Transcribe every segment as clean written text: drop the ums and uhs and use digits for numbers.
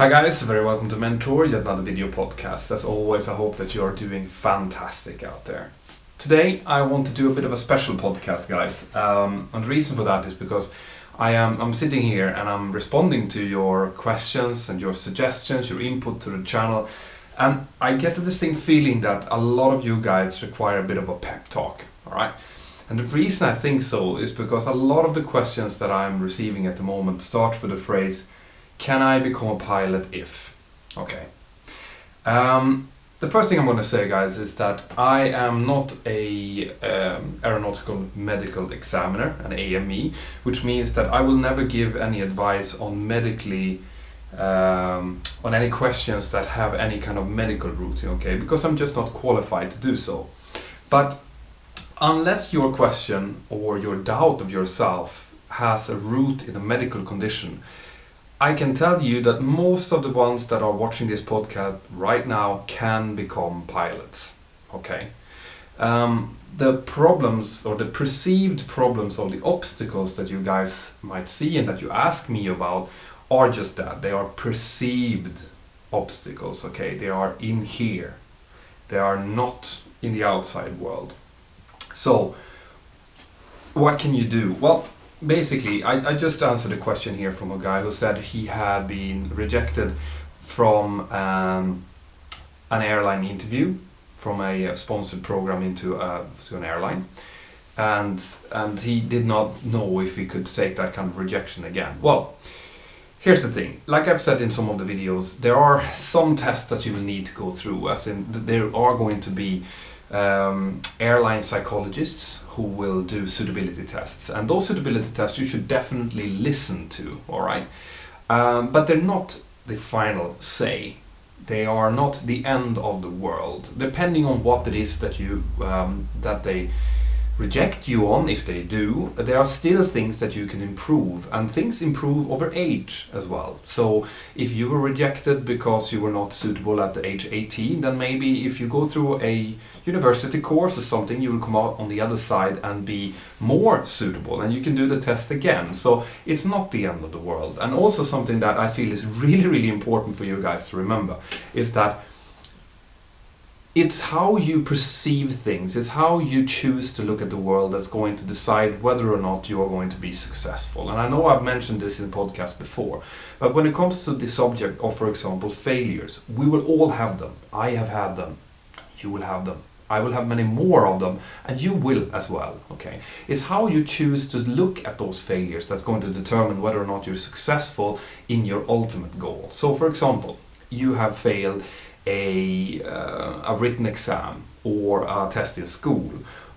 Hi guys, very welcome to Mentour, yet another video podcast. As always, I hope that you are doing fantastic out there. Today I want to do a bit of a special podcast, guys. And the reason for that is because I'm sitting here and I'm responding to your questions and your suggestions, your input to the channel. And I get the distinct feeling that a lot of you guys require a bit of a pep talk, alright? And the reason I think so is because a lot of the questions that I'm receiving at the moment start with the phrase, can I become a pilot if? Okay. The first thing I'm going to say, guys, is that I am not a aeronautical medical examiner, an AME, which means that I will never give any advice on medically, on any questions that have any kind of medical route, okay? Because I'm just not qualified to do so. But unless your question or your doubt of yourself has a root in a medical condition, I can tell you that most of the ones that are watching this podcast right now can become pilots, okay? The problems or the perceived problems or the obstacles that you guys might see and that you ask me about are just that. They are perceived obstacles, okay? They are in here. They are not in the outside world. So, what can you do? Well, basically, I just answered a question here from a guy who said he had been rejected from an airline interview, from a sponsored program to an airline, and he did not know if he could take that kind of rejection again. Well, here's the thing. Like I've said in some of the videos, there are some tests that you will need to go through, as in there are going to be airline psychologists who will do suitability tests, and those suitability tests you should definitely listen to, alright? But they're not the final say. They are not the end of the world. Depending on what it is that you that they reject you on, if they do, there are still things that you can improve, and things improve over age as well. So if you were rejected because you were not suitable at the age 18, then maybe if you go through a university course or something, you will come out on the other side and be more suitable, and you can do the test again. So it's not the end of the world. And also something that I feel is really important for you guys to remember is that it's how you perceive things, it's how you choose to look at the world that's going to decide whether or not you are going to be successful. And I know I've mentioned this in podcasts before, but when it comes to the subject of, for example, failures, we will all have them. I have had them. You will have them. I will have many more of them, and you will as well, okay? It's how you choose to look at those failures that's going to determine whether or not you're successful in your ultimate goal. So, for example, you have failed a written exam or a test in school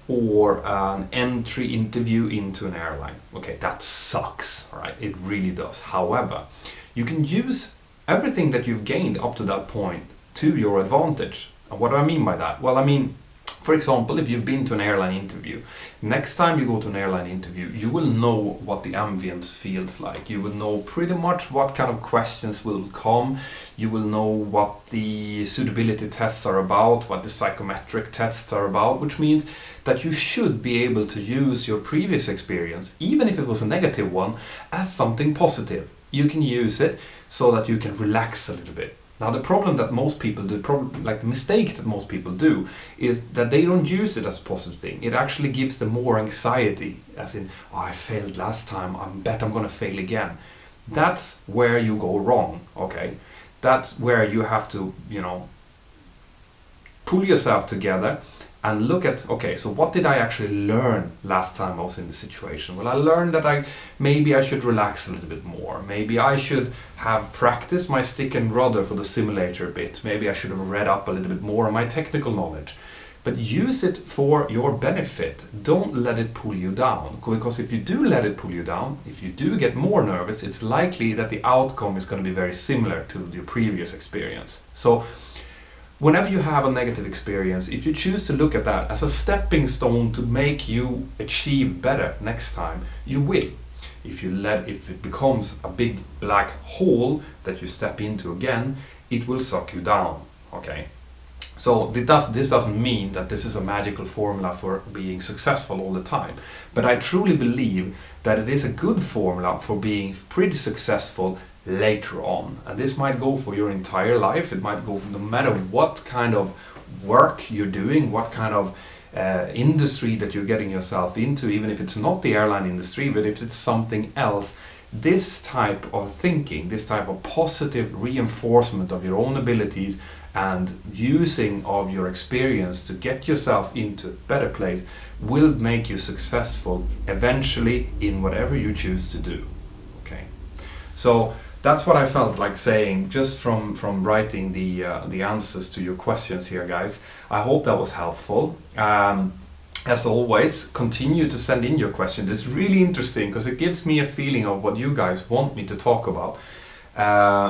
or an entry interview into an airline. Okay, that sucks, right? It really does. However, you can use everything that you've gained up to that point to your advantage. And what do I mean by that? Well, I mean, for example, if you've been to an airline interview, next time you go to an airline interview, you will know what the ambience feels like. You will know pretty much what kind of questions will come. You will know what the suitability tests are about, what the psychometric tests are about, which means that you should be able to use your previous experience, even if it was a negative one, as something positive. You can use it so that you can relax a little bit. Now the problem that most people do, the mistake that most people do, is that they don't use it as a positive thing. It actually gives them more anxiety, as in, oh, I failed last time, I bet I'm gonna fail again. That's where you go wrong, okay? That's where you have to, pull yourself together and look at, okay, so what did I actually learn last time I was in the situation? Well, I learned that maybe I should relax a little bit more. Maybe I should have practiced my stick and rudder for the simulator a bit. Maybe I should have read up a little bit more on my technical knowledge. But use it for your benefit. Don't let it pull you down. Because if you do let it pull you down, if you do get more nervous, it's likely that the outcome is going to be very similar to your previous experience. So whenever you have a negative experience, if you choose to look at that as a stepping stone to make you achieve better next time, you will. If it becomes a big black hole that you step into again, it will suck you down, okay? So this doesn't mean that this is a magical formula for being successful all the time, but I truly believe that it is a good formula for being pretty successful later on. And this might go for your entire life. It might go no matter what kind of work you're doing, what kind of industry that you're getting yourself into, even if it's not the airline industry, but if it's something else. This type of thinking, this type of positive reinforcement of your own abilities and using of your experience to get yourself into a better place will make you successful eventually in whatever you choose to do. Okay, so that's what I felt like saying just from writing the answers to your questions here, guys. I hope that was helpful. As always, continue to send in your questions. It's really interesting because it gives me a feeling of what you guys want me to talk about.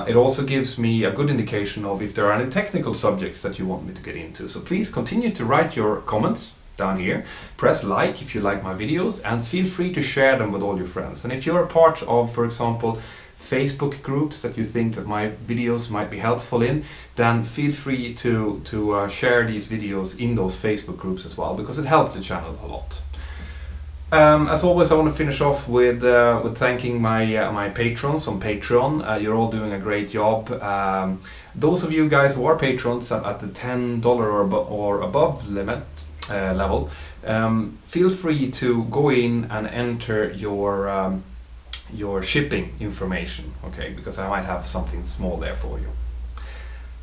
It also gives me a good indication of if there are any technical subjects that you want me to get into. So please continue to write your comments down here. Press like if you like my videos, and feel free to share them with all your friends. And if you're a part of, for example, Facebook groups that you think that my videos might be helpful in, then feel free to share these videos in those Facebook groups as well, because it helps the channel a lot. As always, I want to finish off with thanking my patrons on Patreon. You're all doing a great job. Those of you guys who are patrons at the $10 or above limit level, feel free to go in and enter your shipping information, okay, because I might have something small there for you.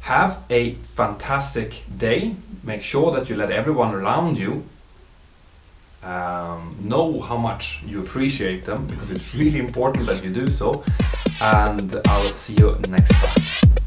Have a fantastic day. Make sure that you let everyone around you know how much you appreciate them, because it's really important that you do so, and I'll see you next time.